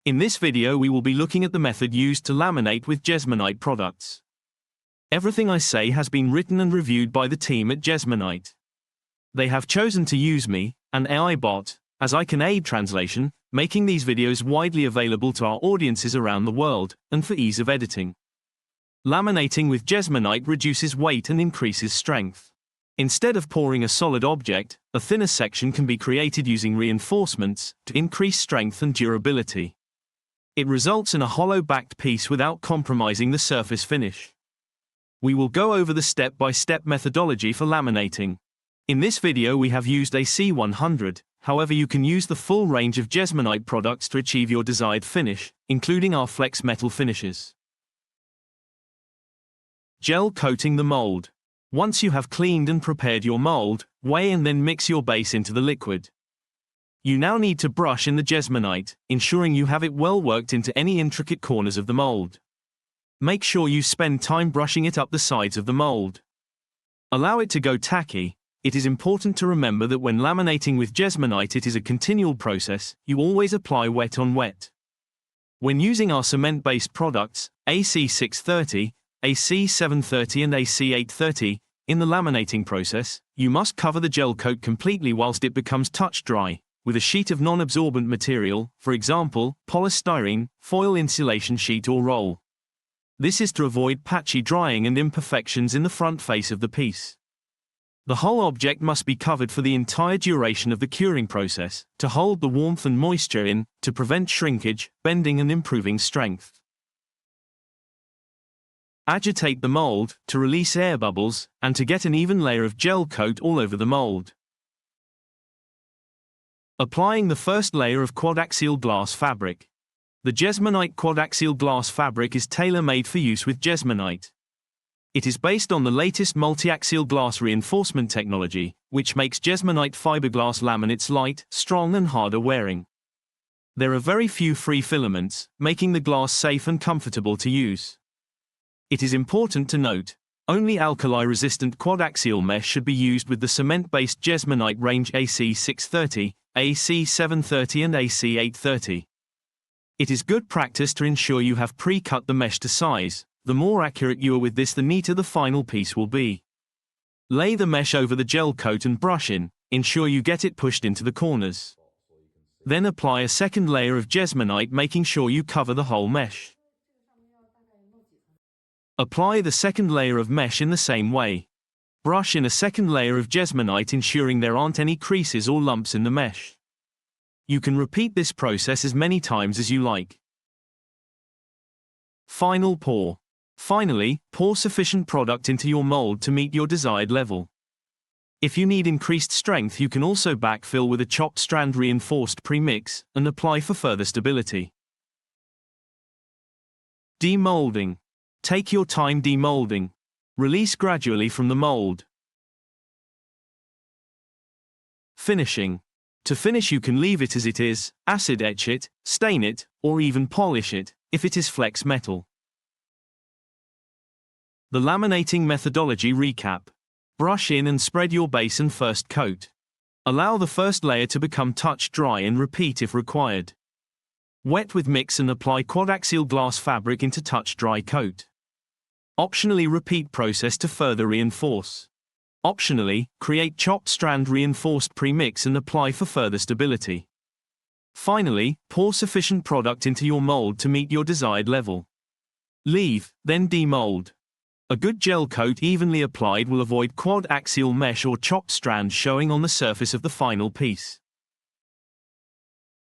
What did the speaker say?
In this video we will be looking at the method used to laminate with Jesmonite products. Everything I say has been written and reviewed by the team at Jesmonite. They have chosen to use me, an AI bot, as I can aid translation, making these videos widely available to our audiences around the world, and for ease of editing. Laminating with Jesmonite reduces weight and increases strength. Instead of pouring a solid object, a thinner section can be created using reinforcements to increase strength and durability. It results in a hollow-backed piece without compromising the surface finish. We will go over the step-by-step methodology for laminating. In this video we have used a C100, however you can use the full range of Jesmonite products to achieve your desired finish, including our flex metal finishes. Gel coating the mold. Once you have cleaned and prepared your mold, weigh and then mix your base into the liquid. You now need to brush in the Jesmonite, ensuring you have it well worked into any intricate corners of the mold. Make sure you spend time brushing it up the sides of the mold. Allow it to go tacky. It is important to remember that when laminating with Jesmonite it is a continual process, you always apply wet on wet. When using our cement-based products, AC630, AC730 and AC830, in the laminating process, you must cover the gel coat completely whilst it becomes touch dry, with a sheet of non-absorbent material, for example, polystyrene, foil insulation sheet or roll. This is to avoid patchy drying and imperfections in the front face of the piece. The whole object must be covered for the entire duration of the curing process, to hold the warmth and moisture in, to prevent shrinkage, bending and improving strength. Agitate the mold, to release air bubbles, and to get an even layer of gel coat all over the mold. Applying the first layer of quad-axial glass fabric. The Jesmonite quad-axial glass fabric is tailor-made for use with Jesmonite. It is based on the latest multi-axial glass reinforcement technology, which makes Jesmonite fiberglass laminates light, strong and harder wearing. There are very few free filaments, making the glass safe and comfortable to use. It is important to note, only alkali-resistant quad-axial mesh should be used with the cement-based Jesmonite range AC630, AC730 and AC830. It is good practice to ensure you have pre-cut the mesh to size. The more accurate you are with this, the neater the final piece will be. Lay the mesh over the gel coat and brush in, ensure you get it pushed into the corners. Then apply a second layer of Jesmonite, making sure you cover the whole mesh. Apply the second layer of mesh in the same way. Brush in a second layer of Jesmonite, ensuring there aren't any creases or lumps in the mesh. You can repeat this process as many times as you like. Final pour. Finally, pour sufficient product into your mold to meet your desired level. If you need increased strength, you can also backfill with a chopped strand reinforced premix and apply for further stability. Demolding. Take your time demolding. Release gradually from the mold. Finishing. To finish, you can leave it as it is, acid etch it, stain it, or even polish it, if it is flex metal. The laminating methodology recap. Brush in and spread your base and first coat. Allow the first layer to become touch dry and repeat if required. Wet with mix and apply quad-axial glass fabric into touch dry coat. Optionally repeat process to further reinforce. Optionally, create chopped strand reinforced premix and apply for further stability. Finally, pour sufficient product into your mold to meet your desired level. Leave, then demold. A good gel coat evenly applied will avoid quad-axial mesh or chopped strand showing on the surface of the final piece.